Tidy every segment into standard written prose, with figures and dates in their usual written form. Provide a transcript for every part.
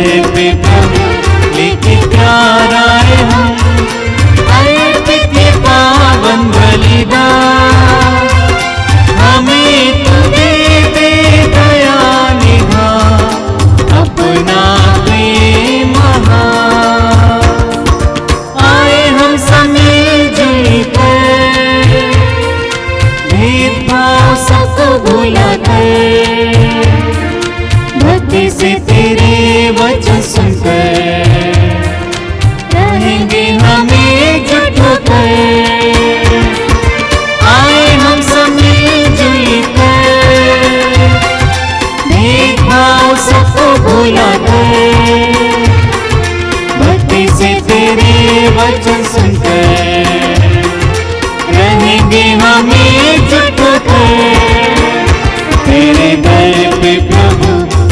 दर पे प्रभु लेके प्यार आए हम, अर्पित ये पावन बलिदान। हमें तू दे दे दया निगाह, अपना प्रेम महान। आए हम सब मिलजुल कर, भेदभाव सबको भुला कर, भक्ति से तेरे वचन सुनकर रहेंगे हम एकजुट होकर। आए हम सब मिलजुल कर, भेदभाव सबको भुला कर, भक्ति से तेरे वचन सुनकर रहेंगे हम एकजुट होकर। तेरे दर पे प्रभु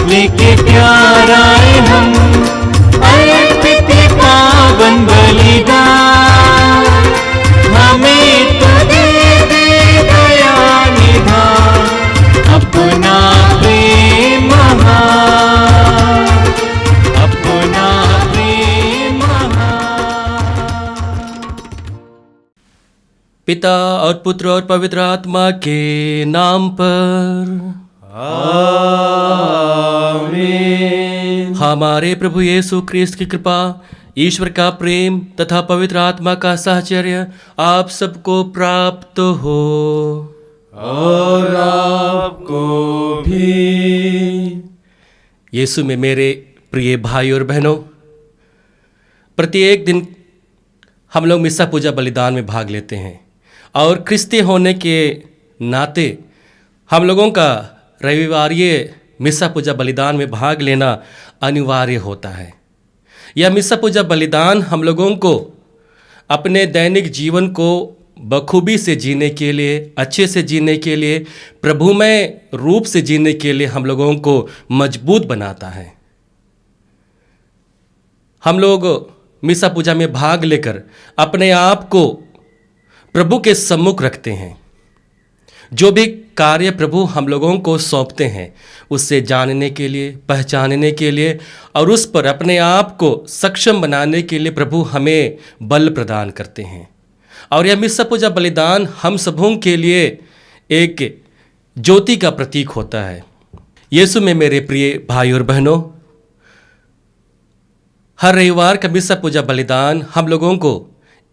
लेके प्यार आए हम, अर्पित पावन बलिदान। हमें तो दे दे दया निधान, अपना प्रेम महान, अपना प्रेम महान। पिता और पुत्र और पवित्र आत्मा के नाम पर आमीन। हमारे प्रभु यीशु ख्रिस्त की कृपा, ईश्वर का प्रेम तथा पवित्र आत्मा का साहचर्य आप सबको प्राप्त हो। और आपको भी। यीशु में मेरे प्रिय भाई और बहनों, प्रत्येक दिन हम लोग मिस्सा पूजा बलिदान में भाग लेते हैं और क्रिस्ती होने के नाते हम लोगों का रविवारीय मिस्सा पूजा बलिदान में भाग लेना अनिवार्य होता है। यह मिस्सा पूजा बलिदान हम लोगों को अपने दैनिक जीवन को बखूबी से जीने के लिए, अच्छे से जीने के लिए, प्रभुमय रूप से जीने के लिए हम लोगों को मजबूत बनाता है। हम लोग मिस्सा पूजा में भाग लेकर अपने आप को प्रभु के सम्मुख रखते हैं। जो भी कार्य प्रभु हम लोगों को सौंपते हैं उससे जानने के लिए, पहचानने के लिए और उस पर अपने आप को सक्षम बनाने के लिए प्रभु हमें बल प्रदान करते हैं। और यह मिस्सा पूजा बलिदान हम सबों के लिए एक ज्योति का प्रतीक होता है। यीशु में मेरे प्रिय भाई और बहनों, हर रविवार का मिस्सा पूजा बलिदान हम लोगों को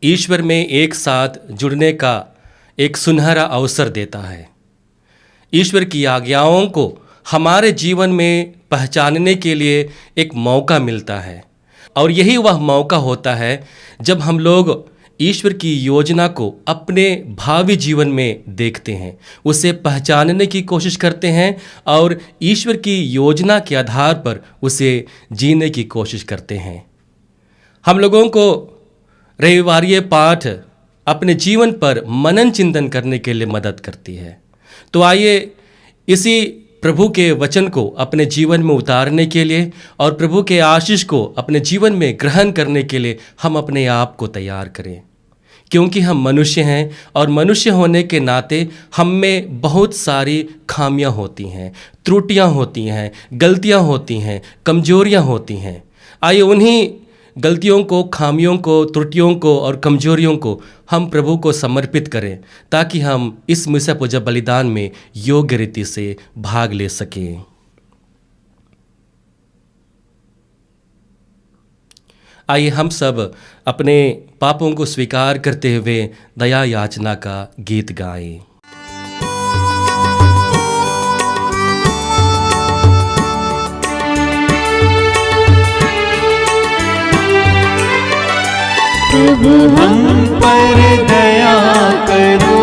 ईश्वर में एक साथ जुड़ने का एक सुनहरा अवसर देता है। ईश्वर की आज्ञाओं को हमारे जीवन में पहचानने के लिए एक मौका मिलता है। और यही वह मौका होता है जब हम लोग ईश्वर की योजना को अपने भावी जीवन में देखते हैं, उसे पहचानने की कोशिश करते हैं और ईश्वर की योजना के आधार पर उसे जीने की कोशिश करते हैं। हम लोगों को रविवारीय पाठ अपने जीवन पर मनन चिंतन करने के लिए मदद करती है। तो आइए इसी प्रभु के वचन को अपने जीवन में उतारने के लिए और प्रभु के आशीष को अपने जीवन में ग्रहण करने के लिए हम अपने आप को तैयार करें। क्योंकि हम मनुष्य हैं और मनुष्य होने के नाते हम में बहुत सारी खामियां होती हैं, त्रुटियां होती हैं, गलतियां होती हैं, कमजोरियां होती हैं। आइए उन्हीं गलतियों को, खामियों को, त्रुटियों को और कमजोरियों को हम प्रभु को समर्पित करें ताकि हम इस मिस्सा पूजा बलिदान में योग्य रीति से भाग ले सकें। आइए हम सब अपने पापों को स्वीकार करते हुए दया याचना का गीत गाएं। प्रभु हम पर दया करो,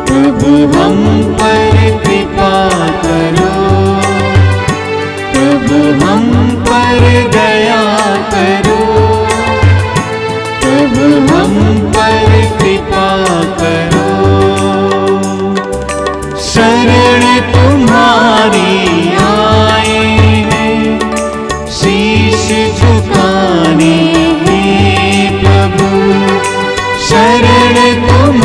प्रभु हम पर कृपा करो, प्रभु हम पर दया करो, प्रभु हम पर कृपा करो। शरण तुम्हारी आए हैं, शीश झुकाने शरण तुम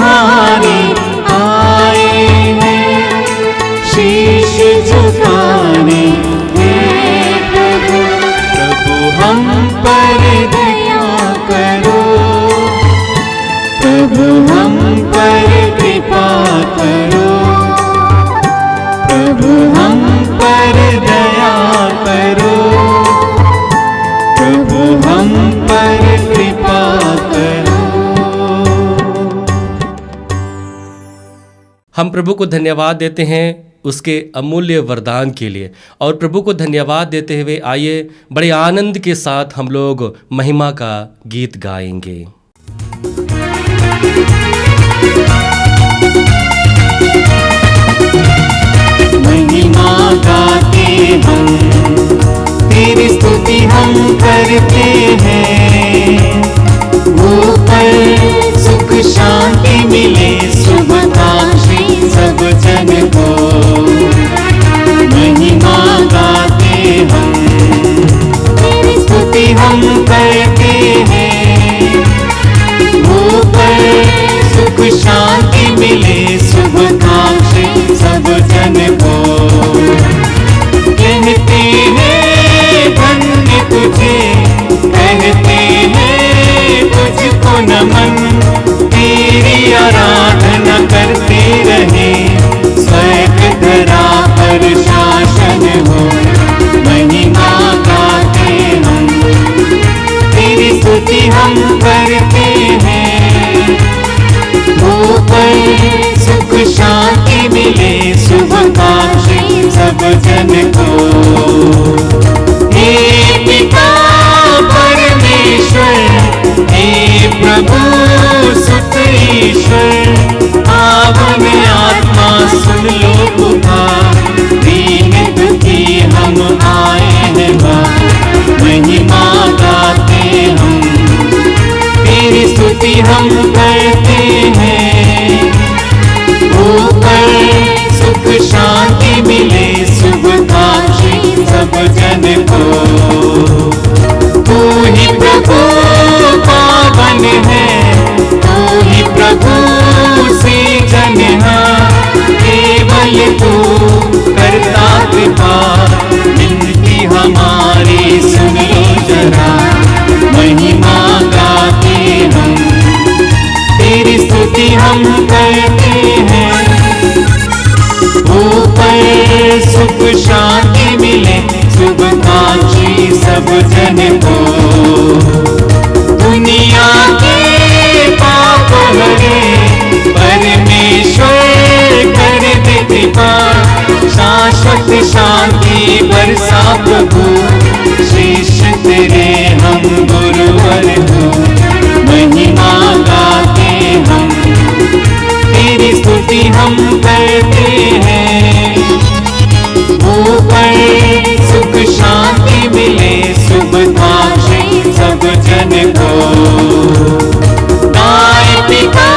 हम प्रभु को धन्यवाद देते हैं उसके अमूल्य वरदान के लिए। और प्रभु को धन्यवाद देते हुए आइए बड़े आनंद के साथ हम लोग महिमा का गीत गाएंगे। महिमा गाते हम, तेरी स्तुति हम करते हैं। ऊपर सुख शांति मिले, शुभकामनाएं सब जन को। महिमा गाते हम, तेरी स्तुति हम करते हैं। ऊपर सुख शांति मिले, शुभकामनाएं सब जन को। कहते हैं धन्य तुझे, कहते हैं तुझको नमन। तेरी आराधना करते रहे, स्वर्ग धरा पर शासन हो। महिमा गाते हम, तेरी स्तुति हम करते हैं। ऊपर सुख शांति मिले, शुभकामनाएं सब जन को। हे पिता परमेश्वर, हे प्रभु सुत ईश्वर, पावन आत्मा सुन लो पुकार। दीन दुखी हम आए हैं बाहर, महिमा गाते हम, तेरी स्तुति हम करते हैं। ऊपर सुख शांति मिले, शुभकामनाएं सब जन को। तू ही प्रभु पावन है, तू ही प्रभु सृजनहार। केवल तू करता कृपा, विनती हमारी सुन लो जरा। महिमा गाते हम, तेरी स्तुति हम करते हैं। ऊपर सुख शांति मिले, शुभकामनाएं सब जन को। दुनिया के पाप हरे, परमेश्वर कर दे कृपा। शाश्वत शांति बरसा प्रभु, शीश तेरे हम गुरुवर हो। महिमा गाते हम, तेरी स्तुति हम करते हैं। ऊपर सुख शांति मिले, शुभकामनाएं सब जन को। गाय पिता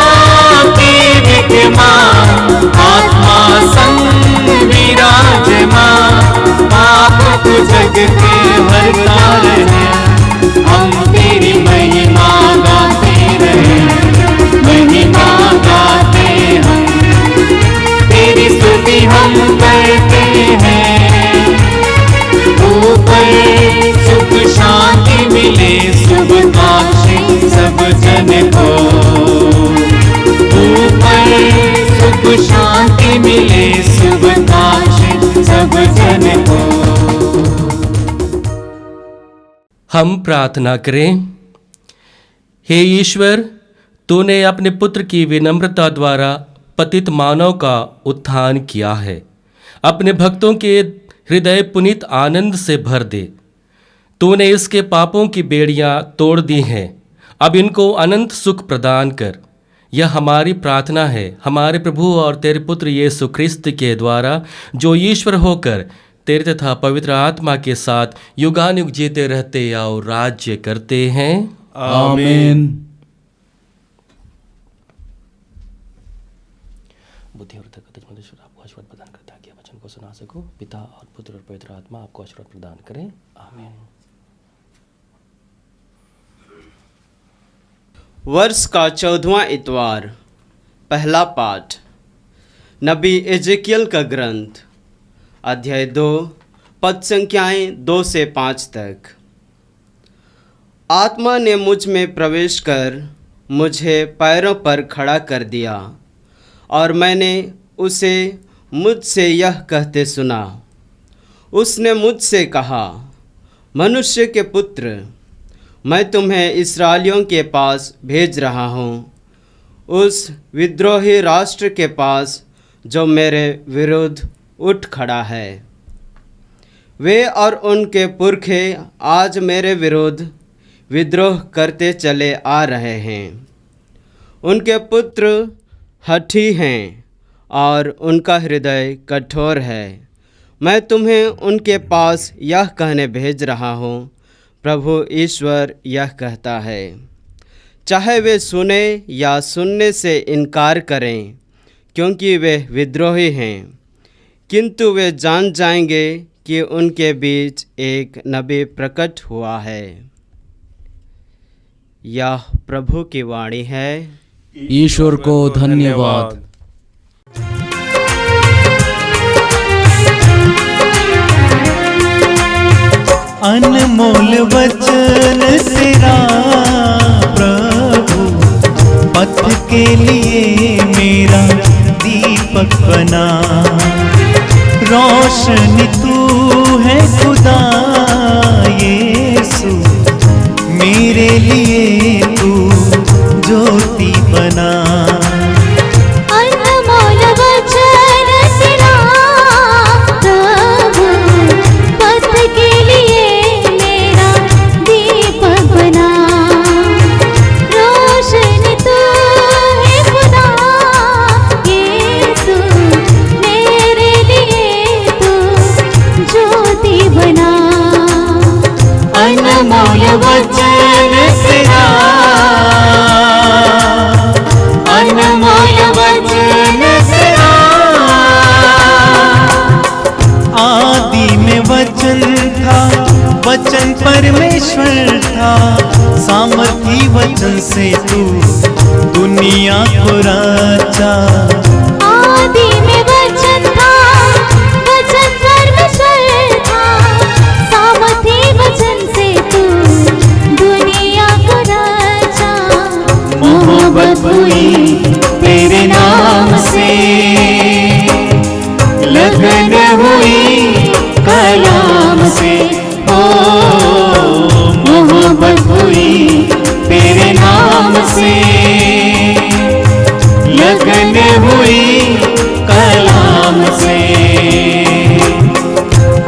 के विद्यमान, आत्मा संग विराजमान। पाप को जग के हरता रहे, हम तेरी महिमा गाते रहे। महिमा गाते हम, तेरी स्तुति हम करते हैं। ऊपर सुख शांति मिले, शुभकामनाएं सब जन को। ऊपर सुख शांति मिले, शुभकामनाएं सब जन को। हम प्रार्थना करें। हे ईश्वर, तूने अपने पुत्र की विनम्रता द्वारा पतित मानव का उत्थान किया है। अपने भक्तों के हृदय पुनीत आनंद से भर दे। तूने इसके पापों की बेड़ियां तोड़ दी हैं, अब इनको अनंत सुख प्रदान कर। यह हमारी प्रार्थना है हमारे प्रभु और तेरे पुत्र यीशु ख्रिस्त के द्वारा, जो ईश्वर होकर तेरे तथा पवित्र आत्मा के साथ युगानुयुग जीते रहते और राज्य करते हैं। आमीन। बुद्धि और ताकत परमेश्वर आपको आशीर्वाद प्रदान करता है कि वचन को सुना सको। पिता और पुत्र और पवित्र आत्मा आपको आशीर्वाद प्रदान करें। आमीन। वर्ष का 14वां इतवार। पहला पाठ नबी एजेकियल का ग्रंथ, अध्याय 2, पद संख्याएं 2 से 5 तक। आत्मा ने मुझ में प्रवेश कर मुझे पैरों पर खड़ा कर दिया और मैंने उसे मुझसे यह कहते सुना। उसने मुझसे कहा, मनुष्य के पुत्र, मैं तुम्हें इस्राएलियों के पास भेज रहा हूँ, उस विद्रोही राष्ट्र के पास जो मेरे विरुद्ध उठ खड़ा है। वे और उनके पुरखे आज मेरे विरुद्ध विद्रोह करते चले आ रहे हैं। उनके पुत्र हठी हैं और उनका हृदय कठोर है। मैं तुम्हें उनके पास यह कहने भेज रहा हूँ, प्रभु ईश्वर यह कहता है, चाहे वे सुने या सुनने से इनकार करें, क्योंकि वे विद्रोही हैं, किंतु वे जान जाएंगे कि उनके बीच एक नबी प्रकट हुआ है। यह प्रभु की वाणी है। ईश्वर को धन्यवाद। अनमोल वचन तेरा प्रभु, पथ के लिए मेरा दीपक बना। रोशनी तू है खुदा यीशु, मेरे लिए तू ज्योति बना। अनमोल वचन तेरा प्रभु, पथ के लिए मेरा दीपक बना। रोशनी तू है खुदा यीशु, मेरे लिए तू ज्योति बना। अनमोल वचन तेरा, अनमोल वचन तेरा। आदि में वचन था, वचन परमेश्वर था, सामर्थी वचन से तू दुनिया को रचा। आदि में वचन था, वचन परमेश्वर था, सामर्थी वचन से तू दुनिया को रचा। मोहब्बत हुई तेरे नाम से, लगन हुई कलाम से। ओ मोहब्बत हुई तेरे नाम से, लगन हुई कलाम से।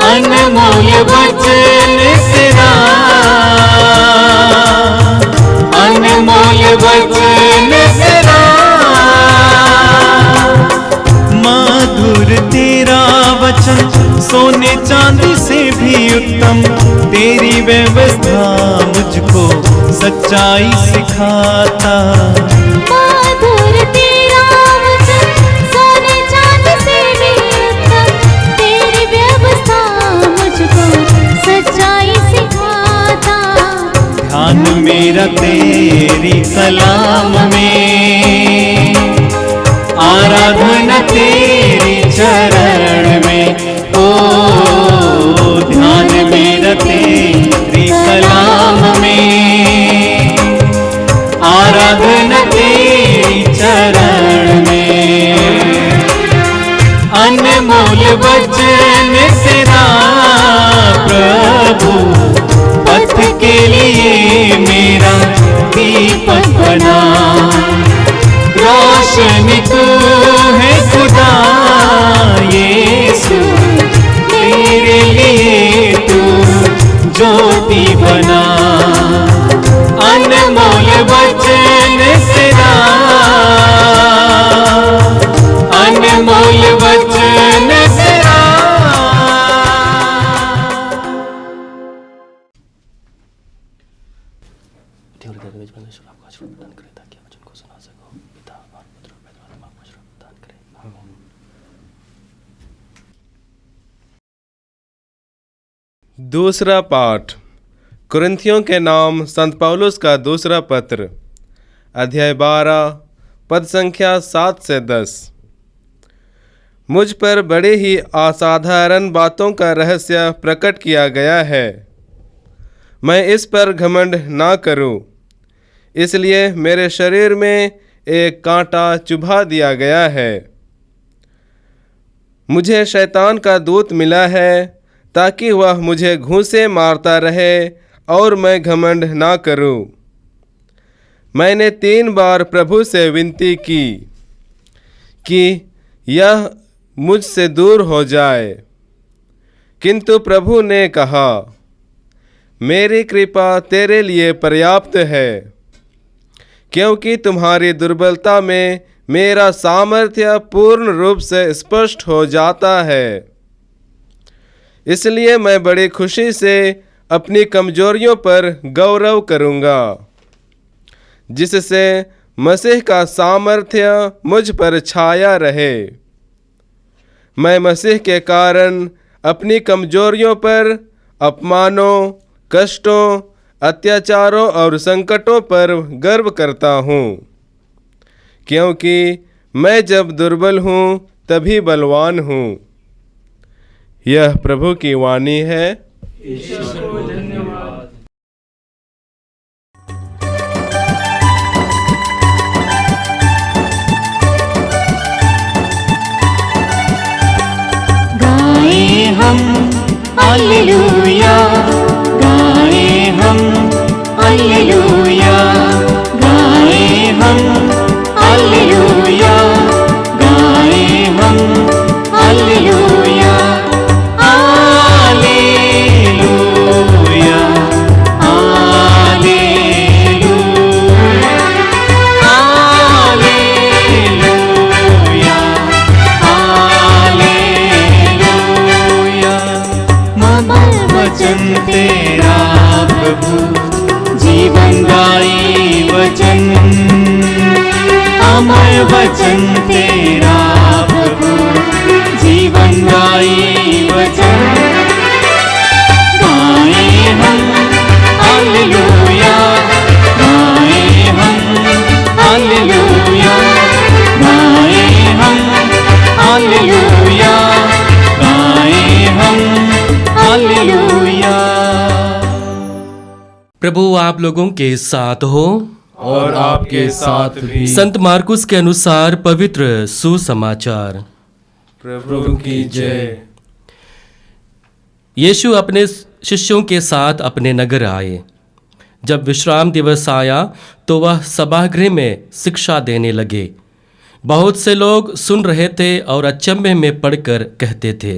अनमोल वचन तेरा, अनमोल वचन तेरा। मधुर तेरा वचन, सोने चांदी से भी उत्तम। तेरी व्यवस्था मुझको सच्चाई सिखाता। मधुर तेरा वचन, सोने चांदी से भी उत्तम। तेरी व्यवस्था मुझको सच्चाई सिखाता। ध्यान मेरा तेरी कलाम में, आराधना तेरी चरण में। ओ ध्यान मेरा तेरी कलाम में, आराधना तेरी चरण में। अनमोल वचन तेरा प्रभु, पथ के लिए मेरा दीपक बना। रोशनी तू है खुदा यीशु, मेरे लिए तू ज्योति बना। अनमोल वचन तेरा, अनमोल वचन तेरा। दूसरा पाठ कुरिन्थियों के नाम संत पौलुस का दूसरा पत्र, अध्याय 12, पद संख्या 7 से 10। मुझ पर बड़े ही असाधारण बातों का रहस्य प्रकट किया गया है। मैं इस पर घमंड ना करूं, इसलिए मेरे शरीर में एक कांटा चुभा दिया गया है। मुझे शैतान का दूत मिला है ताकि वह मुझे घूंसे मारता रहे और मैं घमंड ना करूं। मैंने 3 बार प्रभु से विनती की कि यह मुझसे दूर हो जाए। किंतु प्रभु ने कहा, मेरी कृपा तेरे लिए पर्याप्त है, क्योंकि तुम्हारी दुर्बलता में मेरा सामर्थ्य पूर्ण रूप से स्पष्ट हो जाता है। इसलिए मैं बड़ी खुशी से अपनी कमजोरियों पर गौरव करूँगा, जिससे मसीह का सामर्थ्य मुझ पर छाया रहे। मैं मसीह के कारण अपनी कमजोरियों पर, अपमानों, कष्टों, अत्याचारों और संकटों पर गर्व करता हूँ, क्योंकि मैं जब दुर्बल हूँ तभी बलवान हूँ। यह प्रभु की वाणी है। गाए हम हालेलुया, गाए हम हालेलुया, गाए हम हालेलुया, गाए हम हालेलुया, हालेलुया, हालेलुया, हालेलुया, अमर वचन तेरा प्रभु, जीवनदायी वचन, अमर वचन तेरा प्रभु, जीवनदायी वचन। गाए हम हालेलुया, गाए हम हालेलुया, गाए हम हालेलुया, गाए हम हालेलुया। प्रभु आप लोगों के साथ हो और आपके साथ भी। संत मार्कुस के अनुसार पवित्र सुसमाचार। प्रभु की जय। यीशु अपने शिष्यों के साथ अपने नगर आए। जब विश्राम दिवस आया तो वह सभागृह में शिक्षा देने लगे। बहुत से लोग सुन रहे थे और अचंभे में पड़कर कहते थे,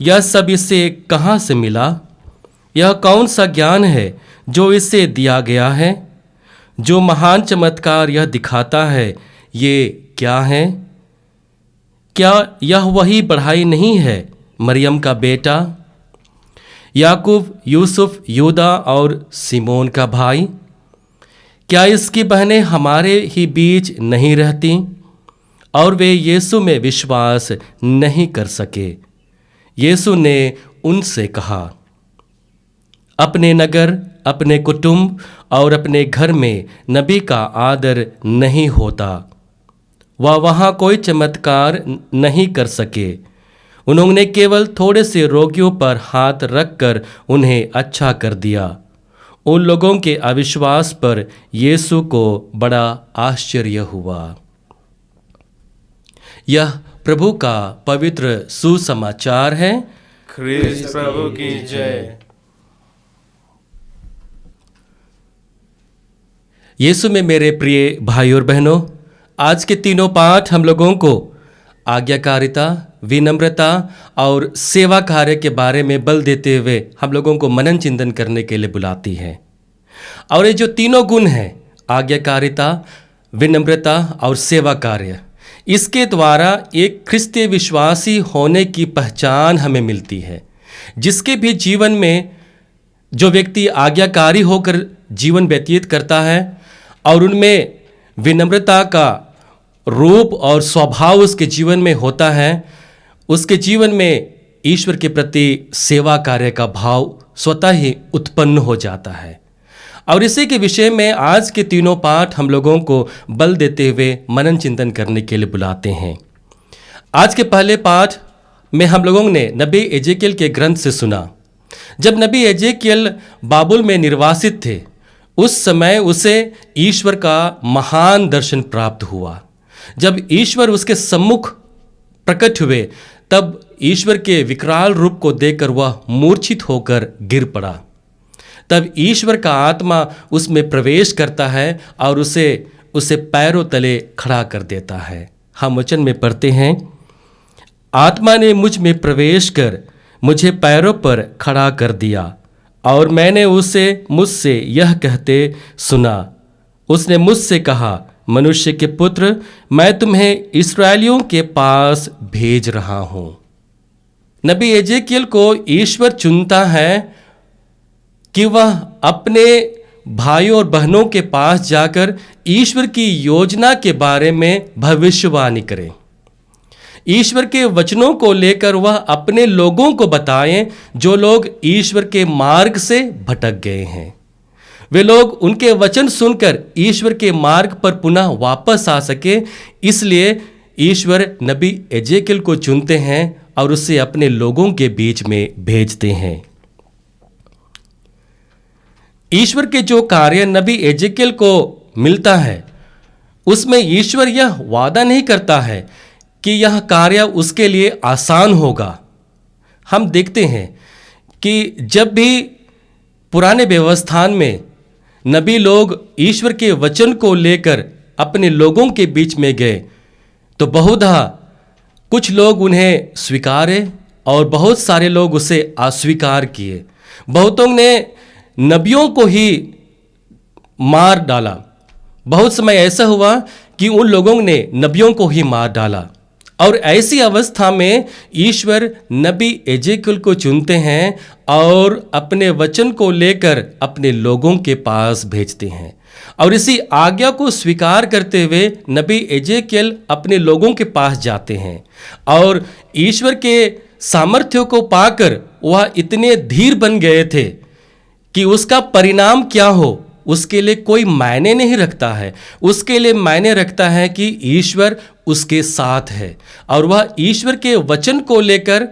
यह सब इसे कहाँ से मिला? यह कौन सा ज्ञान है जो इसे दिया गया है? जो महान चमत्कार यह दिखाता है, ये क्या है? क्या यह वही बढ़ाई नहीं है, मरियम का बेटा, याकूब, यूसुफ, यूदा और सिमोन का भाई? क्या इसकी बहनें हमारे ही बीच नहीं रहती? और वे यीशु में विश्वास नहीं कर सके। यीशु ने उनसे कहा, अपने नगर, अपने कुटुंब और अपने घर में नबी का आदर नहीं होता। वह वहाँ कोई चमत्कार नहीं कर सके। उन्होंने केवल थोड़े से रोगियों पर हाथ रखकर उन्हें अच्छा कर दिया। उन लोगों के अविश्वास पर यीशु को बड़ा आश्चर्य हुआ। यह प्रभु का पवित्र सुसमाचार है। ख्रीस्त प्रभु की जय। यीशु में मेरे प्रिय भाई और बहनों, आज के तीनों पाठ हम लोगों को आज्ञाकारिता, विनम्रता और सेवा कार्य के बारे में बल देते हुए हम लोगों को मनन चिंतन करने के लिए बुलाती है। और ये जो तीनों गुण हैं, आज्ञाकारिता, विनम्रता और सेवा कार्य, इसके द्वारा एक ख्रिस्तीय विश्वासी होने की पहचान हमें मिलती है। जिसके भी जीवन में जो व्यक्ति आज्ञाकारी होकर जीवन व्यतीत करता है और उनमें विनम्रता का रूप और स्वभाव उसके जीवन में होता है, उसके जीवन में ईश्वर के प्रति सेवा कार्य का भाव स्वतः ही उत्पन्न हो जाता है। और इसी के विषय में आज के तीनों पाठ हम लोगों को बल देते हुए मनन चिंतन करने के लिए बुलाते हैं। आज के पहले पाठ में हम लोगों ने नबी एजेकियल के ग्रंथ से सुना। जब नबी एजेकियल बाबुल में निर्वासित थे, उस समय उसे ईश्वर का महान दर्शन प्राप्त हुआ। जब ईश्वर उसके सम्मुख प्रकट हुए, तब ईश्वर के विकराल रूप को देखकर वह मूर्छित होकर गिर पड़ा। तब ईश्वर का आत्मा उसमें प्रवेश करता है और उसे पैरों तले खड़ा कर देता है। हम वचन में पढ़ते हैं, आत्मा ने मुझ में प्रवेश कर मुझे पैरों पर खड़ा कर दिया और मैंने उसे मुझसे यह कहते सुना। उसने मुझसे कहा, मनुष्य के पुत्र, मैं तुम्हें इस्राएलियों के पास भेज रहा हूँ। नबी एजेकियल को ईश्वर चुनता है कि वह अपने भाइयों और बहनों के पास जाकर ईश्वर की योजना के बारे में भविष्यवाणी करें। ईश्वर के वचनों को लेकर वह अपने लोगों को बताएं जो लोग ईश्वर के मार्ग से भटक गए हैं। वे लोग उनके वचन सुनकर ईश्वर के मार्ग पर पुनः वापस आ सके। इसलिए ईश्वर नबी एजेकियल को चुनते हैं और उसे अपने लोगों के बीच में भेजते हैं। ईश्वर के जो कार्य नबी एजेकियल को मिलता है, उसमें ईश्वर यह वादा नहीं करता है कि यह कार्य उसके लिए आसान होगा। हम देखते हैं कि जब भी पुराने व्यवस्थान में नबी लोग ईश्वर के वचन को लेकर अपने लोगों के बीच में गए तो बहुधा कुछ लोग उन्हें स्वीकारे और बहुत सारे लोग उसे अस्वीकार किए। बहुतों ने नबियों को ही मार डाला। बहुत समय ऐसा हुआ कि उन लोगों ने नबियों को ही मार डाला और ऐसी अवस्था में ईश्वर नबी एजेकियल को चुनते हैं और अपने वचन को लेकर अपने लोगों के पास भेजते हैं। और इसी आज्ञा को स्वीकार करते हुए नबी एजेकियल अपने लोगों के पास जाते हैं और ईश्वर के सामर्थ्य को पाकर वह इतने धीर बन गए थे कि उसका परिणाम क्या हो उसके लिए कोई मायने नहीं रखता है। उसके लिए मायने रखता है कि ईश्वर उसके साथ है और वह ईश्वर के वचन को लेकर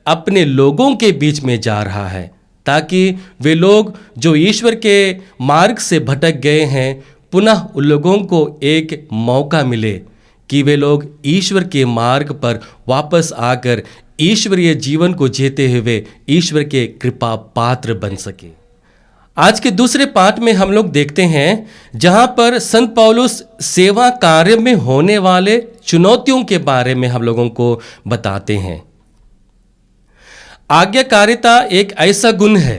अपने लोगों के बीच में जा रहा है ताकि वे लोग जो ईश्वर के मार्ग से भटक गए हैं पुनः उन लोगों को एक मौका मिले कि वे लोग ईश्वर के मार्ग पर वापस आकर ईश्वरीय जीवन को जीते हुए ईश्वर के कृपा पात्र बन सके। आज के दूसरे पाठ में हम लोग देखते हैं जहां पर संत पौलुस सेवा कार्य में होने वाले चुनौतियों के बारे में हम लोगों को बताते हैं। आज्ञाकारिता एक ऐसा गुण है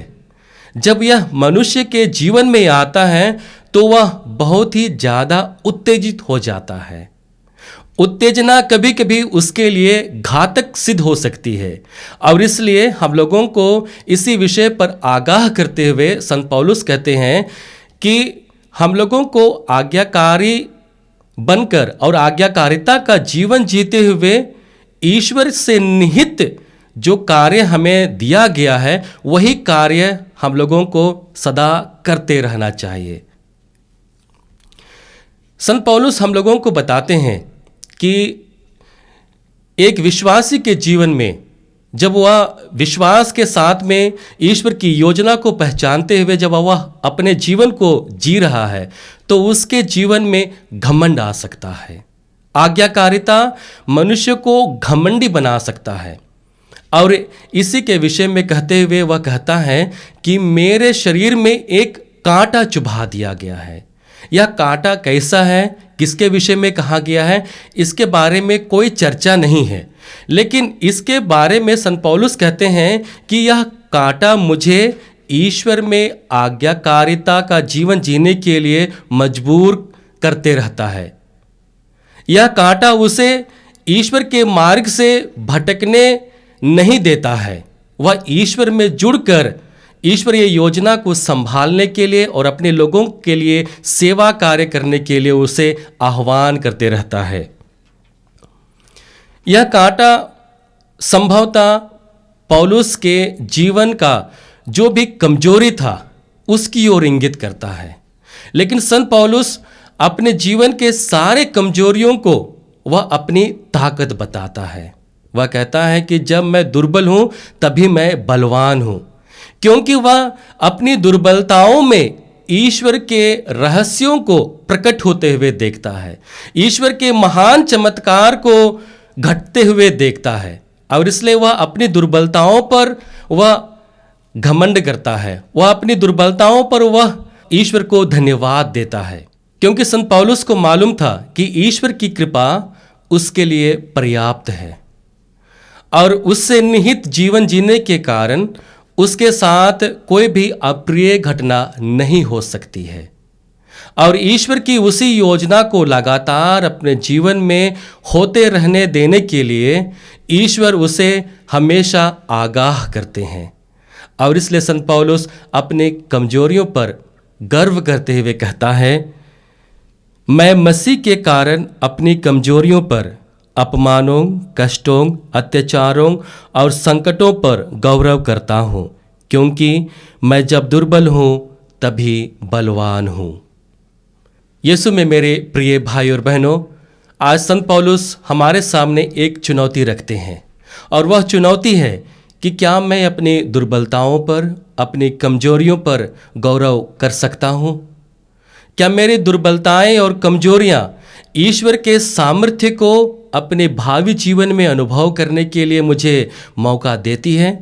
जब यह मनुष्य के जीवन में आता है तो वह बहुत ही ज्यादा उत्तेजित हो जाता है। उत्तेजना कभी कभी उसके लिए घातक सिद्ध हो सकती है और इसलिए हम लोगों को इसी विषय पर आगाह करते हुए संत पौलुस कहते हैं कि हम लोगों को आज्ञाकारी बनकर और आज्ञाकारिता का जीवन जीते हुए ईश्वर से निहित जो कार्य हमें दिया गया है वही कार्य हम लोगों को सदा करते रहना चाहिए। संत पौलुस हम लोगों को बताते हैं कि एक विश्वासी के जीवन में जब वह विश्वास के साथ में ईश्वर की योजना को पहचानते हुए जब वह अपने जीवन को जी रहा है तो उसके जीवन में घमंड आ सकता है। आज्ञाकारिता मनुष्य को घमंडी बना सकता है और इसी के विषय में कहते हुए वह कहता है कि मेरे शरीर में एक कांटा चुभा दिया गया है। यह कांटा कैसा है, किसके विषय में कहा गया है, इसके बारे में कोई चर्चा नहीं है, लेकिन इसके बारे में संत पौलुस कहते हैं कि यह कांटा मुझे ईश्वर में आज्ञाकारिता का जीवन जीने के लिए मजबूर करते रहता है। यह कांटा उसे ईश्वर के मार्ग से भटकने नहीं देता है। वह ईश्वर में जुड़कर ईश्वरीय योजना को संभालने के लिए और अपने लोगों के लिए सेवा कार्य करने के लिए उसे आह्वान करते रहता है। यह कांटा संभवतः पौलुस के जीवन का जो भी कमजोरी था उसकी ओर इंगित करता है, लेकिन संत पौलुस अपने जीवन के सारे कमजोरियों को वह अपनी ताकत बताता है। वह कहता है कि जब मैं दुर्बल हूं तभी मैं बलवान हूं, क्योंकि वह अपनी दुर्बलताओं में ईश्वर के रहस्यों को प्रकट होते हुए देखता है, ईश्वर के महान चमत्कार को घटते हुए देखता है और इसलिए वह अपनी दुर्बलताओं पर वह घमंड करता है। वह अपनी दुर्बलताओं पर वह ईश्वर को धन्यवाद देता है, क्योंकि संत पौलुस को मालूम था कि ईश्वर की कृपा उसके लिए पर्याप्त है और उससे निहित जीवन जीने के कारण उसके साथ कोई भी अप्रिय घटना नहीं हो सकती है। और ईश्वर की उसी योजना को लगातार अपने जीवन में होते रहने देने के लिए ईश्वर उसे हमेशा आगाह करते हैं। और इसलिए संत पौलुस अपने कमजोरियों पर गर्व करते हुए कहता है, मैं मसीह के कारण अपनी कमजोरियों पर, अपमानों, कष्टों, अत्याचारों और संकटों पर गौरव करता हूँ, क्योंकि मैं जब दुर्बल हूँ तभी बलवान हूँ। यीशु में मेरे प्रिय भाई और बहनों, आज संत पौलुस हमारे सामने एक चुनौती रखते हैं और वह चुनौती है कि क्या मैं अपनी दुर्बलताओं पर, अपनी कमजोरियों पर गौरव कर सकता हूँ? क्या मेरी दुर्बलताएं और कमजोरियां ईश्वर के सामर्थ्य को अपने भावी जीवन में अनुभव करने के लिए मुझे मौका देती हैं?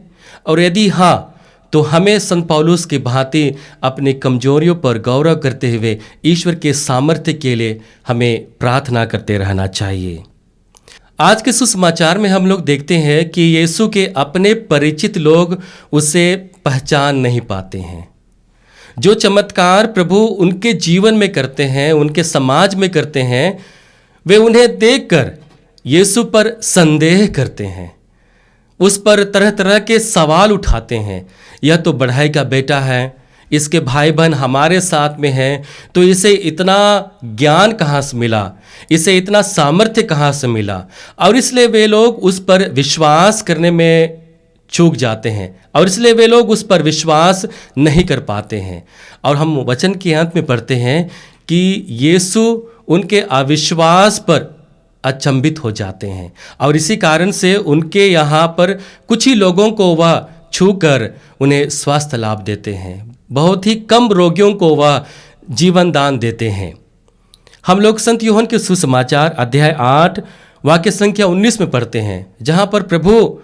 और यदि हाँ, तो हमें संत पौलुस की भांति अपनी कमजोरियों पर गौरव करते हुए ईश्वर के सामर्थ्य के लिए हमें प्रार्थना करते रहना चाहिए। आज के सुसमाचार में हम लोग देखते हैं कि यीशु के अपने परिचित लोग उसे पहचान नहीं पाते हैं। जो चमत्कार प्रभु उनके जीवन में करते हैं, उनके समाज में करते हैं, वे उन्हें देखकर यीशु पर संदेह करते हैं, उस पर तरह तरह के सवाल उठाते हैं। यह तो बढ़ई का बेटा है, इसके भाई बहन हमारे साथ में हैं, तो इसे इतना ज्ञान कहाँ से मिला, इसे इतना सामर्थ्य कहाँ से मिला? और इसलिए वे लोग उस पर विश्वास करने में चूक जाते हैं और इसलिए वे लोग उस पर विश्वास नहीं कर पाते हैं। और हम वचन के अंत में पढ़ते हैं कि यीशु उनके अविश्वास पर अचंभित हो जाते हैं और इसी कारण से उनके यहाँ पर कुछ ही लोगों को वह छूकर उन्हें स्वास्थ्य लाभ देते हैं। बहुत ही कम रोगियों को वह जीवन दान देते हैं। हम लोग संत यूहन्ना के सुसमाचार अध्याय 8 वाक्य संख्या 19 में पढ़ते हैं, जहाँ पर प्रभु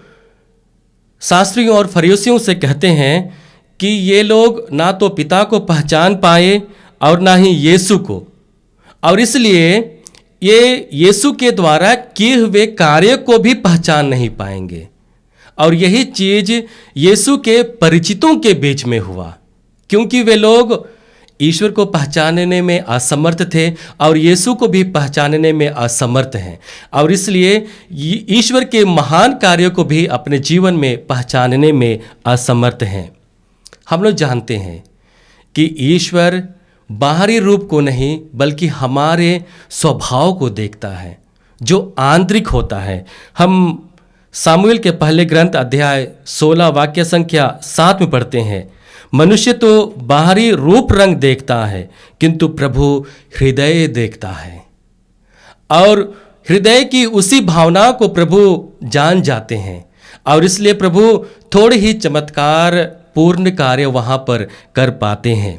शास्त्रियों और फरीसियों से कहते हैं कि ये लोग ना तो पिता को पहचान पाए और ना ही यीशु को, और इसलिए ये यीशु के द्वारा किए हुए कार्य को भी पहचान नहीं पाएंगे। और यही चीज यीशु के परिचितों के बीच में हुआ, क्योंकि वे लोग ईश्वर को पहचानने में असमर्थ थे और यीशु को भी पहचानने में असमर्थ हैं, और इसलिए ईश्वर के महान कार्यों को भी अपने जीवन में पहचानने में असमर्थ हैं। हम लोग जानते हैं कि ईश्वर बाहरी रूप को नहीं बल्कि हमारे स्वभाव को देखता है, जो आंतरिक होता है। हम सामुएल के पहले ग्रंथ अध्याय 16 वाक्य संख्या 7 में पढ़ते हैं, मनुष्य तो बाहरी रूप रंग देखता है किंतु प्रभु हृदय देखता है। और हृदय की उसी भावना को प्रभु जान जाते हैं और इसलिए प्रभु थोड़े ही चमत्कार पूर्ण कार्य वहाँ पर कर पाते हैं।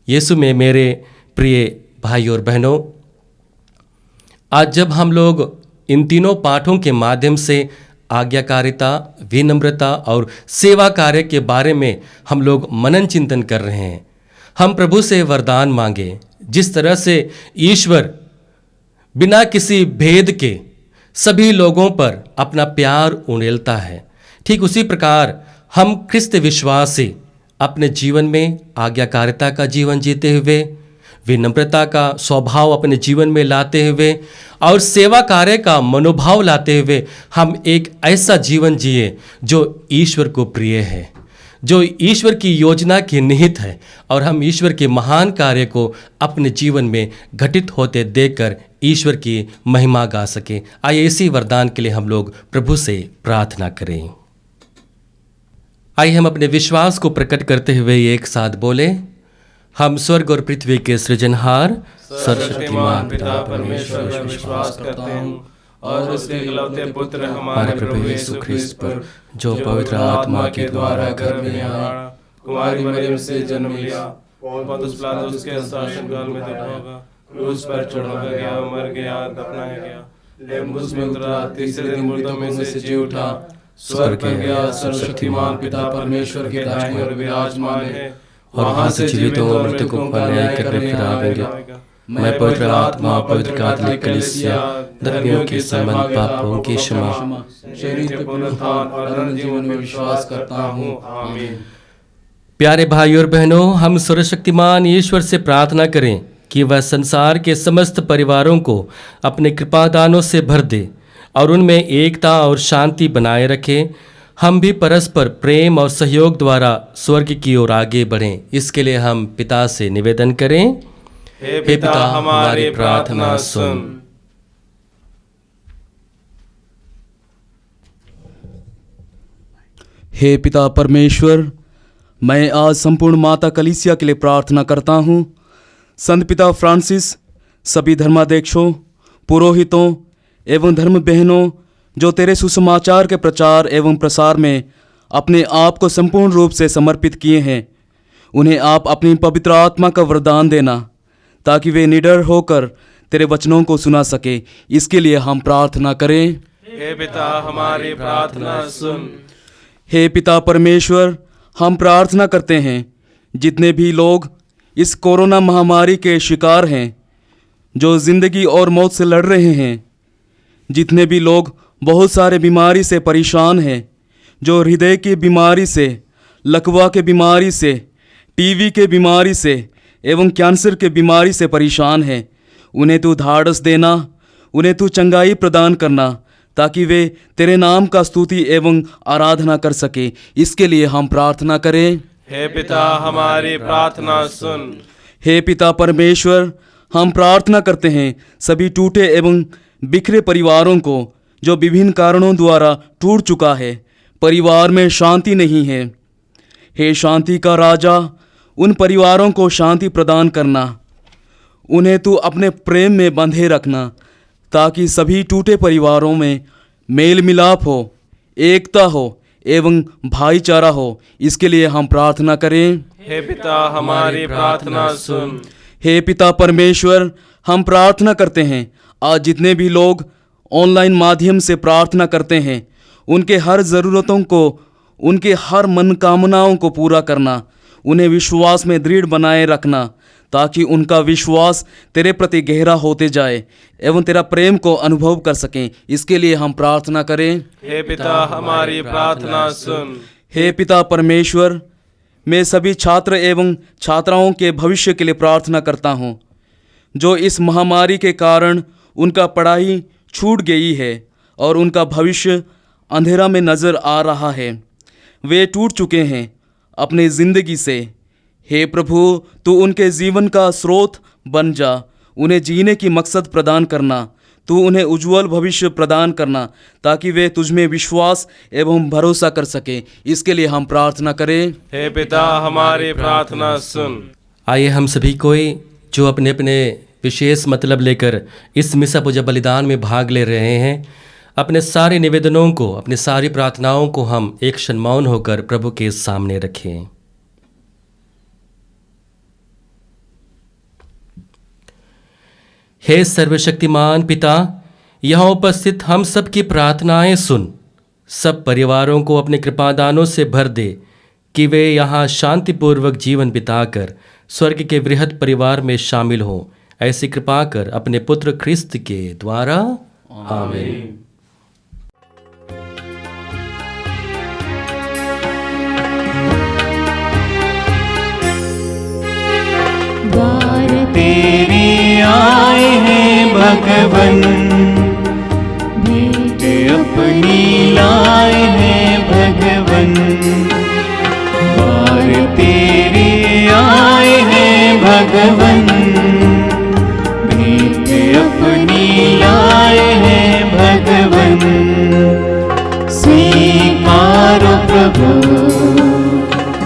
यीशु में मेरे प्रिय भाई और बहनों, आज जब हम लोग इन तीनों पाठों के माध्यम से आज्ञाकारिता, विनम्रता और सेवा कार्य के बारे में हम लोग मनन चिंतन कर रहे हैं, हम प्रभु से वरदान मांगे। जिस तरह से ईश्वर बिना किसी भेद के सभी लोगों पर अपना प्यार उड़ेलता है, ठीक उसी प्रकार हम ख्रिस्त विश्वासी अपने जीवन में आज्ञाकारिता का जीवन जीते हुए, विनम्रता का स्वभाव अपने जीवन में लाते हुए और सेवा कार्य का मनोभाव लाते हुए हम एक ऐसा जीवन जिए जो ईश्वर को प्रिय है, जो ईश्वर की योजना की निहित है, और हम ईश्वर के महान कार्य को अपने जीवन में घटित होते देखकर ईश्वर की महिमा गा सके। आइए इसी वरदान के लिए हम लोग प्रभु से प्रार्थना करें। आइए हम अपने विश्वास को प्रकट करते हुए एक साथ बोले, हम स्वर्ग और पृथ्वी के सृजनहार सर्वशक्तिमान पिता परमेश्वर पर विश्वास करते हैं और उसके इकलौते पुत्र हमारे प्रभु यीशु ख्रिस्त पर, जो पवित्र आत्मा के द्वारा गर्भ में आया, कुमारी मरियम से जन्म लिया, पोंतियुस पिलातुस के शासन काल में दफन होगा, क्रूस पर चढ़ाया गया, मर गया, दफनाया गया, लेम्बुस में उतरा, तीसरे दिन मुर्दों में से जी उठा, स्वर्ग पर गया, सर्वशक्तिमान पिता परमेश्वर के दाहिने ओर विराजमान है, वहां से जीवितों और मृतकों का न्याय करने फिर आएगा। मैं पवित्र आत्मा, पवित्र कैथोलिक कलीसिया, धर्मियों के संबंध, पापों की क्षमा, शरीर के पुनरुत्थान और अनंत जीवन में विश्वास करता हूँ। आमीन। प्यारे भाई और बहनों, हम सर्वशक्तिमान ईश्वर से प्रार्थना करें कि वह संसार के समस्त परिवारों को अपने कृपादानों से भर दे और उनमें एकता और शांति बनाए रखे। हम भी परस्पर प्रेम और सहयोग द्वारा स्वर्ग की ओर आगे बढ़ें। इसके लिए हम पिता से निवेदन करें। हे पिता, हमारी प्रार्थना सुन। हे पिता परमेश्वर, मैं आज संपूर्ण माता कलीसिया के लिए प्रार्थना करता हूँ। संत पिता फ्रांसिस, सभी धर्माध्यक्षों, पुरोहितों एवं धर्म बहनों जो तेरे सुसमाचार के प्रचार एवं प्रसार में अपने आप को संपूर्ण रूप से समर्पित किए हैं, उन्हें आप अपनी पवित्र आत्मा का वरदान देना ताकि वे निडर होकर तेरे वचनों को सुना सके। इसके लिए हम प्रार्थना करें। हे पिता, हमारी प्रार्थना सुन। हे पिता परमेश्वर, हम प्रार्थना करते हैं जितने भी लोग इस कोरोना महामारी के शिकार हैं, जो ज़िंदगी और मौत से लड़ रहे हैं, जितने भी लोग बहुत सारे बीमारी से परेशान हैं, जो हृदय की बीमारी से, लकवा के बीमारी से, टीबी के बीमारी से एवं कैंसर के बीमारी से परेशान हैं, उन्हें तू ढाढ़स देना, उन्हें तू चंगाई प्रदान करना ताकि वे तेरे नाम का स्तुति एवं आराधना कर सके। इसके लिए हम प्रार्थना करें। हे पिता, हमारी प्रार्थना सुन। हे पिता परमेश्वर, हम प्रार्थना करते हैं सभी टूटे एवं बिखरे परिवारों को जो विभिन्न कारणों द्वारा टूट चुका है, परिवार में शांति नहीं है। हे शांति का राजा, उन परिवारों को शांति प्रदान करना, उन्हें तू अपने प्रेम में बंधे रखना ताकि सभी टूटे परिवारों में मेल मिलाप हो, एकता हो एवं भाईचारा हो। इसके लिए हम प्रार्थना करें। हे पिता, हमारी प्रार्थना सुन। हे पिता परमेश्वर, हम प्रार्थना करते हैं आज जितने भी लोग ऑनलाइन माध्यम से प्रार्थना करते हैं, उनके हर ज़रूरतों को, उनके हर मनोकामनाओं को पूरा करना, उन्हें विश्वास में दृढ़ बनाए रखना ताकि उनका विश्वास तेरे प्रति गहरा होते जाए एवं तेरा प्रेम को अनुभव कर सकें। इसके लिए हम प्रार्थना करें। हे पिता, हमारी प्रार्थना सुन। हे पिता परमेश्वर, मैं सभी छात्र एवं छात्राओं के भविष्य के लिए प्रार्थना करता हूँ, जो इस महामारी के कारण उनका पढ़ाई छूट गई है और उनका भविष्य अंधेरा में नज़र आ रहा है। वे टूट चुके हैं अपनी ज़िंदगी से। हे प्रभु, तू उनके जीवन का स्रोत बन जा, उन्हें जीने की मकसद प्रदान करना, तू उन्हें उज्जवल भविष्य प्रदान करना ताकि वे तुझमें विश्वास एवं भरोसा कर सके। इसके लिए हम प्रार्थना करें। हे पिता, हमारी प्रार्थना सुन। आइए हम सभी कोई जो अपने अपने विशेष मतलब लेकर इस मिसा पूजा बलिदान में भाग ले रहे हैं, अपने सारे निवेदनों को, अपनी सारी प्रार्थनाओं को हम एक क्षण मौन होकर प्रभु के सामने रखें। हे सर्वशक्तिमान पिता, यहाँ उपस्थित हम सब की प्रार्थनाएं सुन। सब परिवारों को अपने कृपादानों से भर दे कि वे यहाँ शांतिपूर्वक जीवन बिताकर स्वर्ग के बृहद परिवार में शामिल हों। ऐसी कृपा कर अपने पुत्र ख्रिस्त के द्वारा। आमीन। द्वार तेरे आए हैं भगवन, भेंट अपनी लाए हैं भगवन। द्वार तेरे आए हैं भगवन, भेंट अपनी लाए हैं भगवन। स्वीकारो प्रभु,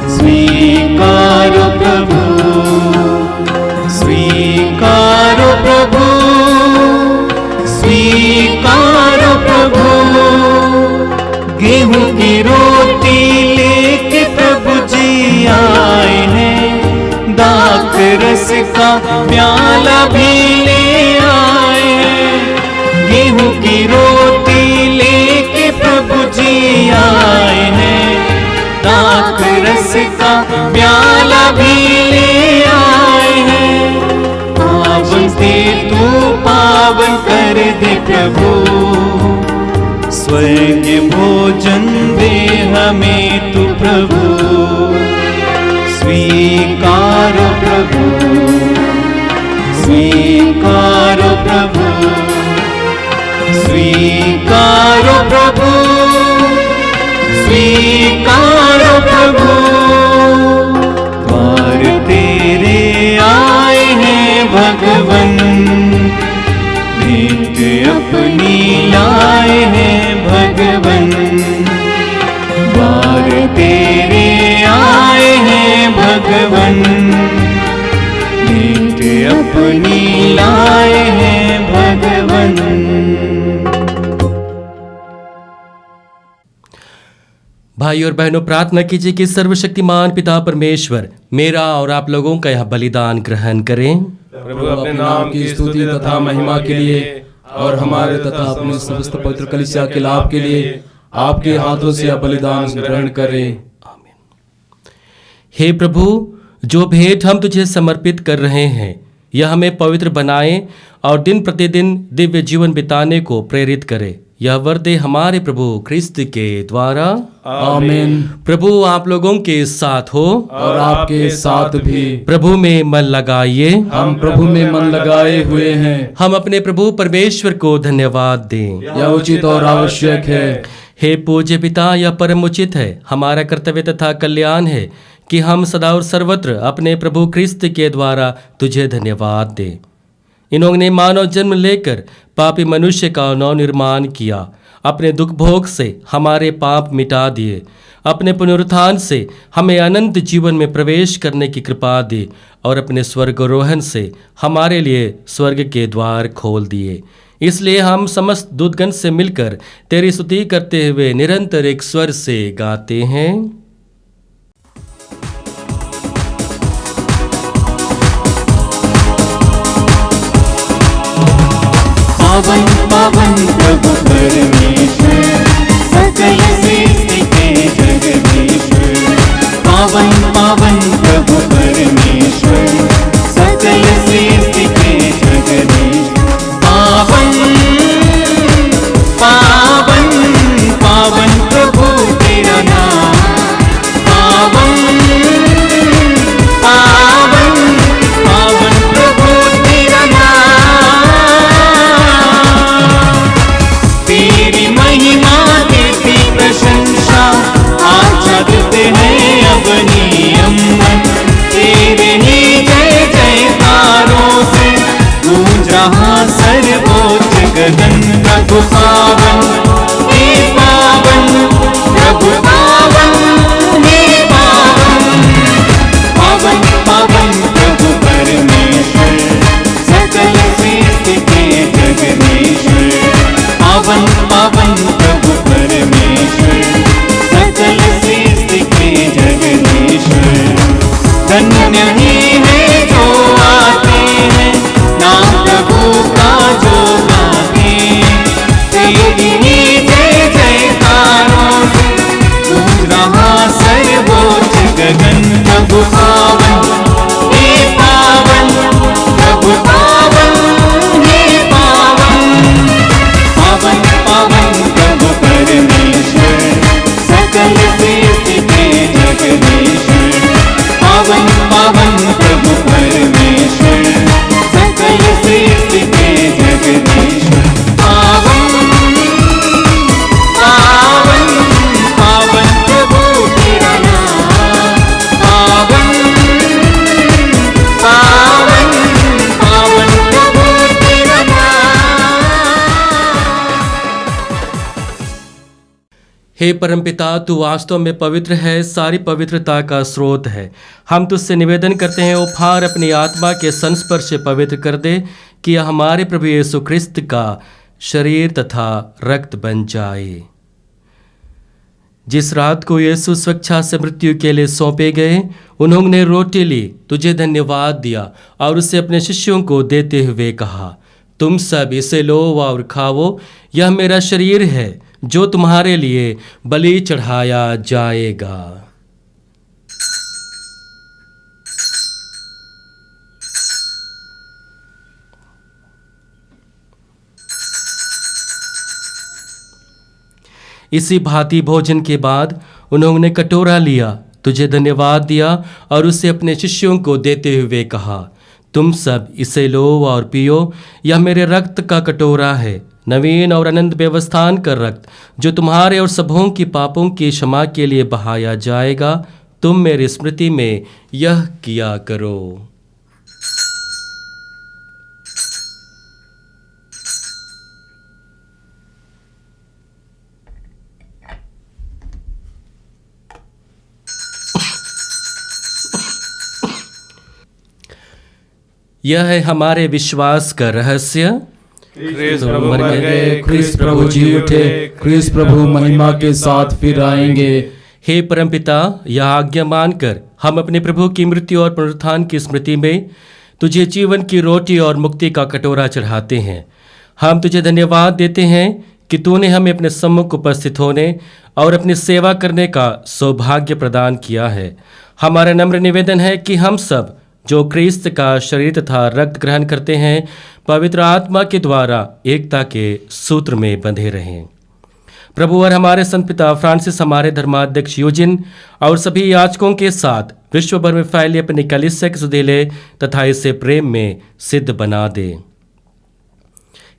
स्वीकारो प्रभु, स्वीकारो प्रभु, स्वीकारो प्रभु। गेहूं की रोटी लेके प्रभु जी आए हैं, दाख रस का प्याला भी ले आए हैं। गेहूं की रोटी लेके प्रभु जी आए हैं, दाख रस का प्याला भी ले आए हैं। पावन से तू पावन कर दे प्रभु, स्वर्ग भोजन दे हमें तू प्रभु, स्वीकारो प्रभु, स्वीकारो प्रभु, स्वीकारो प्रभु, स्वीकारो प्रभु। द्वार तेरे आए हैं भगवन, भेंट अपनी लाए हैं भगवन, द्वार तेरे आए हैं भगवन, भेंट अपनी लाए हैं भगवन। भाई और बहनों, प्रार्थना कीजिए कि सर्वशक्तिमान पिता परमेश्वर मेरा और आप लोगों का यह बलिदान ग्रहण करें। प्रभु अपने नाम की स्तुति तथा महिमा के लिए और हमारे तथा अपने समस्त पवित्र कलीसिया के लाभ के लिए आपके हाथों से यह बलिदान ग्रहण करें। हे प्रभु, जो भेंट हम तुझे समर्पित कर रहे हैं यह हमें पवित्र बनाए और दिन प्रतिदिन दिव्य जीवन बिताने को प्रेरित करे। यह वर दे हमारे प्रभु ख्रिस्त के द्वारा, आमीन। प्रभु आप लोगों के साथ हो और आपके साथ भी। प्रभु में मन लगाइए। हम प्रभु में मन लगाए हुए हैं। हम अपने प्रभु परमेश्वर को धन्यवाद दें। यह उचित और आवश्यक है। हे पूज्य पिता, यह परम उचित है, हमारा कर्तव्य तथा कल्याण है कि हम सदा और सर्वत्र अपने प्रभु ख्रिस्त के द्वारा तुझे धन्यवाद दें। इन्होंने मानव जन्म लेकर पापी मनुष्य का नव निर्माण किया, अपने दुख भोग से हमारे पाप मिटा दिए, अपने पुनरुत्थान से हमें अनंत जीवन में प्रवेश करने की कृपा दी और अपने स्वर्गारोहण से हमारे लिए स्वर्ग के द्वार खोल दिए। इसलिए हम समस्त दूतगण से मिलकर तेरी स्तुति करते हुए निरंतर एक स्वर से गाते हैं। पावन पावन प्रभु परमेश्वर, सकल सृष्टि के जगदीश्वर। पावन पावन प्रभु परमेश्वर, सकल सृष्टि के जगदीश्वर। पावन पावन पावन प्रभु तेरा नाम, पावन पावन पावन प्रभु तेरा नाम। तेरी महिमा तेरी प्रशंसा आजा देते हैं अब नियमन। तेरे ही जय जयकारों से गूंज रहा सर्वोच्च गगन। प्रभु पावन हे पावन, प्रभु पावन हे पावन। पावन पावन प्रभु परमेश्वर, सकल सृष्टि के जगदीश्वर। पावन पावन प्रभु परमेश्वर, सकल सृष्टि के जगदीश्वर। धन्य ही है जो आते हैं नाम प्रभु का जो गाते। तेरी ही जय जयकारों से गूंज रहा सर्वोच्च गगन। प्रभु पावन हे पावन, प्रभु पावन हे पावन। पावन पावन प्रभु परमेश्वर, सकल सृष्टि के जगदीश्वर। पावन पावन प्रभु परमेश्वर, सकल सृष्टि के जगदीश्वर। पावन पावन पावन प्रभु तेरा नाम। पावन पावन पावन प्रभु तेरा नाम। हे परमपिता, तू वास्तव में पवित्र है, सारी पवित्रता का स्रोत है। हम तुझसे निवेदन करते हैं, उपहार अपनी आत्मा के संस्पर्श से पवित्र कर दे कि यह हमारे प्रभु यीशु ख्रिस्त का शरीर तथा रक्त बन जाए। जिस रात को यीशु स्वेच्छा से मृत्यु के लिए सौंपे गए, उन्होंने रोटी ली, तुझे धन्यवाद दिया और उसे अपने शिष्यों को देते हुए कहा, तुम सब इसे लो और खाओ, यह मेरा शरीर है जो तुम्हारे लिए बलि चढ़ाया जाएगा। इसी भांति भोजन के बाद उन्होंने कटोरा लिया, तुझे धन्यवाद दिया और उसे अपने शिष्यों को देते हुए कहा, तुम सब इसे लो और पियो, यह मेरे रक्त का कटोरा है, नवीन और अनंत व्यवस्थान का रक्त, जो तुम्हारे और सबों की पापों की क्षमा के लिए बहाया जाएगा। तुम मेरी स्मृति में यह किया करो। यह है हमारे विश्वास का रहस्य। ख्रीस्त प्रभु मर गए, ख्रीस्त प्रभु जी उठे, ख्रीस्त प्रभु महिमा के साथ फिर आएंगे। हे परमपिता, यह आज्ञा मानकर हम अपने प्रभु की मृत्यु और पुनरुत्थान की स्मृति में तुझे जीवन की रोटी और मुक्ति का कटोरा चढ़ाते हैं। हम तुझे धन्यवाद देते हैं कि तूने हमें अपने सम्मुख उपस्थित होने और अपनी सेवा करने का सौभाग्य प्रदान किया है। हमारा नम्र निवेदन है कि हम सब जो ख्रीस्त का शरीर तथा रक्त ग्रहण करते हैं, पवित्र आत्मा के द्वारा एकता के सूत्र में बंधे रहें। प्रभु और हमारे संत पिता फ्रांसिस, हमारे धर्माध्यक्ष यूजिन और सभी याजकों के साथ विश्व भर में फैले अपनी कलीसिया के सुधीले तथा इसे प्रेम में सिद्ध बना दे।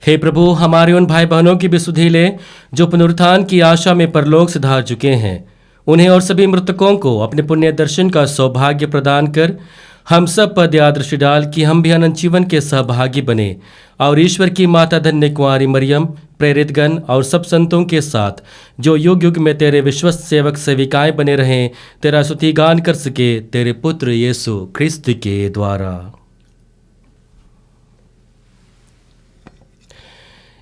हे प्रभु, हमारे उन भाई बहनों की भी सुधीले जो पुनरुत्थान की आशा में परलोक सिधार चुके हैं, उन्हें और सभी मृतकों को अपने पुण्य दर्शन का सौभाग्य प्रदान कर हम सब पर दया दृष्टि डाल कि हम भी अनंत जीवन के सहभागी बने और ईश्वर की माता धन्य कुंवारी मरियम, प्रेरित गण और सब संतों के साथ जो युग युग में तेरे विश्वस्त सेवक सेविकाएं बने रहें, तेरा स्तुति गान कर सके तेरे पुत्र यीशु ख्रिस्त के द्वारा।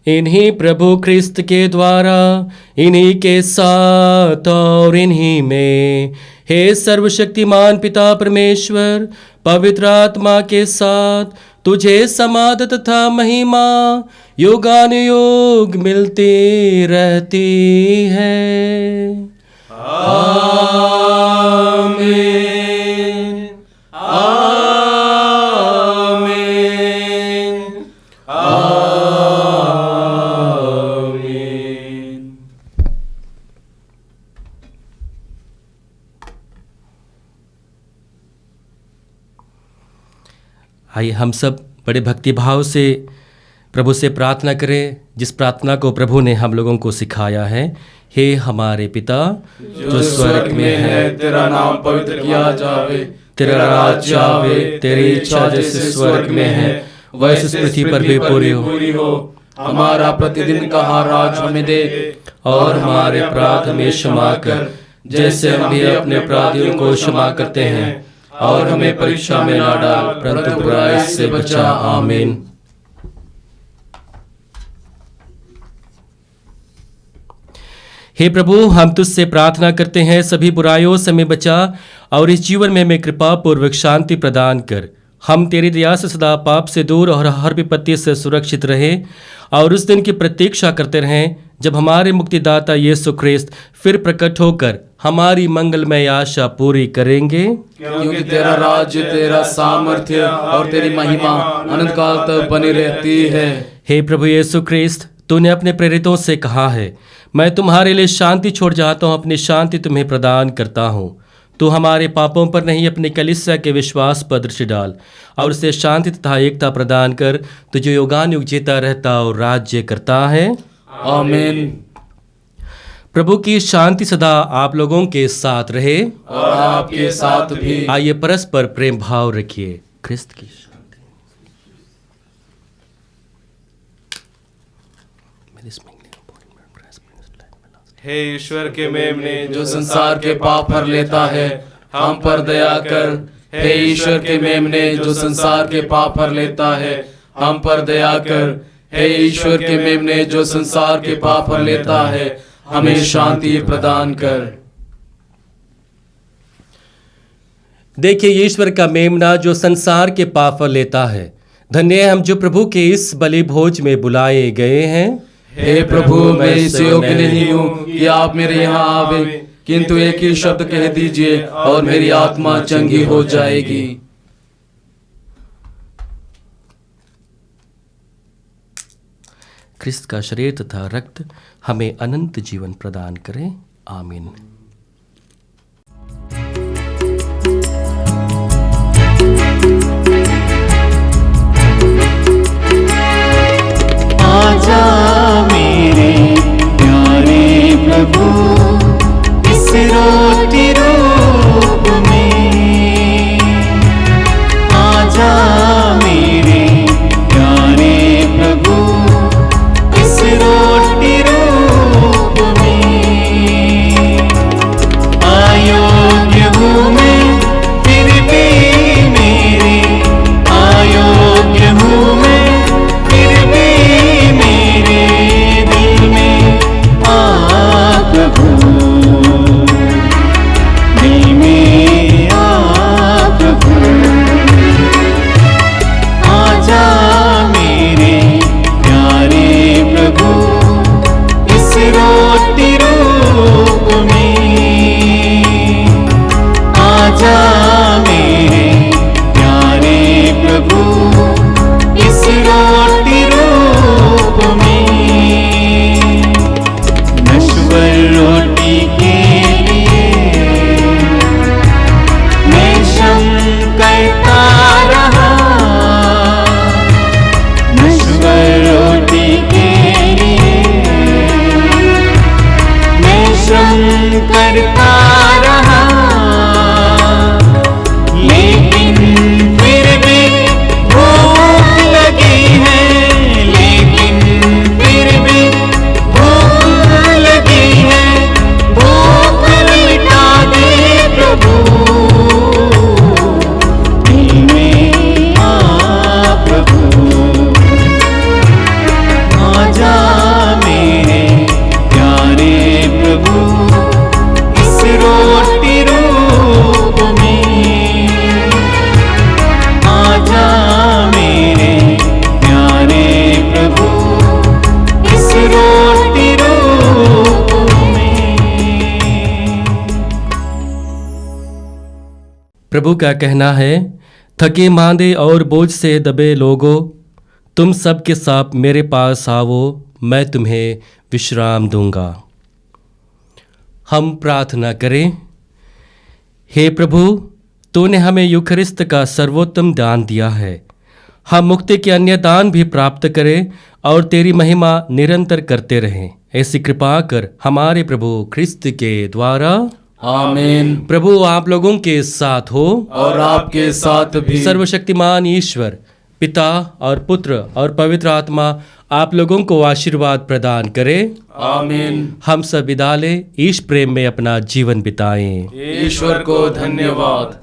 इन्हीं प्रभु ख्रिस्त के द्वारा, इन्हीं के साथ और इन्हीं में, हे सर्वशक्तिमान पिता परमेश्वर, पवित्र आत्मा के साथ तुझे समाध तथा महिमा युगानुयोग मिलती रहती है। आमीन, आमीन, आमीन। आइए हम सब बड़े भक्तिभाव से प्रभु से प्रार्थना करें, जिस प्रार्थना को प्रभु ने हम लोगों को सिखाया है। हे हमारे पिता जो स्वर्ग में है, तेरा नाम पवित्र किया जावे, तेरा राज्य आवे, तेरी इच्छा जैसे स्वर्ग में है वैसे पृथ्वी पर भी पूरी हो। हमारा प्रतिदिन का आहार हमें दे, और हमारे अपराध हमें क्षमा कर, जैसे हम भी अपने अपराधियों को क्षमा करते हैं, और हमें परीक्षा में ना डाल, परंतु बुराई से बचा। आमीन। हे प्रभु, हम तुझसे प्रार्थना करते हैं, सभी बुराइयों से हमें बचा और इस जीवन में हमें कृपा पूर्वक शांति प्रदान कर। हम तेरी दया से सदा पाप से दूर और हर विपत्ति से सुरक्षित रहे और उस दिन की प्रतीक्षा करते रहें जब हमारे मुक्तिदाता यीशु ख्रिस्त फिर प्रकट होकर हमारी मंगलमय आशा पूरी करेंगे। क्योंकि तेरा राज्य, तेरा सामर्थ्य और तेरी महिमा अनंत काल तक बनी रहती है। हे प्रभु यीशु ख्रिस्त, तूने अपने प्रेरितों से कहा है, मैं तुम्हारे लिए शांति छोड़ जाता हूँ, अपनी शांति तुम्हें प्रदान करता हूँ। तू हमारे पापों पर नहीं, अपनी कलीसिया के विश्वास पर दृष्टि डाल और उसे शांति तथा एकता प्रदान कर, तुझे युगानुयुग जीता रहता और राज्य करता है। आमीन। प्रभु की शांति सदा आप लोगों के साथ रहे और आपके साथ भी। आइए परस्पर प्रेम भाव रखिए। ख्रिस्त की शांति। हे ईश्वर के मेमने, जो संसार के पाप हर लेता है, हम पर दया कर। हे ईश्वर के मेमने, जो संसार के पाप हर लेता है, हम पर दया कर। हे ईश्वर के मेमने, जो संसार के पाप हर लेता है, हमें शांति प्रदान कर। देखिए ईश्वर का मेमना जो संसार के पाप लेता है। धन्य है हम जो प्रभु के इस बलि भोज में बुलाए गए हैं। हे प्रभु, मैं इस योग्य नहीं हूँ कि आप मेरे यहाँ आवे, किंतु एक ही शब्द कह दीजिए और मेरी आत्मा चंगी हो जाएगी। ख्रिस्त का शरीर तथा रक्त हमें अनंत जीवन प्रदान करे। आमीन। आजा मेरे प्यारे प्रभु इस रोटी रूप में, आजा मेरे प्यारे प्रभु इस रोटी रूप में। अयोग्य हूँ मैं फिर भी मेरे, अयोग्य हूँ मैं फिर भी मेरे दिल में आ प्रभु, दिल में आ प्रभु। आजा मेरे प्यारे प्रभु इस रोटी रूप में, आजा मेरे प्यारे प्रभु इस रोटी रूप में। नश्वर रोटी के लिए मैं श्रम करता रहा, नश्वर रोटी के लिए मैं श्रम करता रहा, लेकिन फिर भी भूख लगी है, लेकिन फिर भी भूख लगी है, भूख मिटा दे प्रभु, दिल में आ प्रभु। आजा मेरे प्यारे प्रभु इस रोटी रूप में, आजा मेरे प्यारे प्रभु इस रोटी रूप में। प्रभु का कहना है, थके मांदे और बोझ से दबे लोगों, तुम सब के सब मेरे पास आओ, मैं तुम्हें विश्राम दूंगा। हम प्रार्थना करें। हे प्रभु, तूने हमें यूखरिस्त का सर्वोत्तम दान दिया है। हम मुक्ति के अन्य दान भी प्राप्त करें और तेरी महिमा निरंतर करते रहें। ऐसी कृपा कर हमारे प्रभु ख्रिस्त के द्वारा। आमीन। प्रभु आप लोगों के साथ हो और आपके साथ भी। सर्वशक्तिमान ईश्वर पिता और पुत्र और पवित्र आत्मा आप लोगों को आशीर्वाद प्रदान करे। आमीन। हम सब विदा लें, ईश प्रेम में अपना जीवन बिताएं। ईश्वर को धन्यवाद।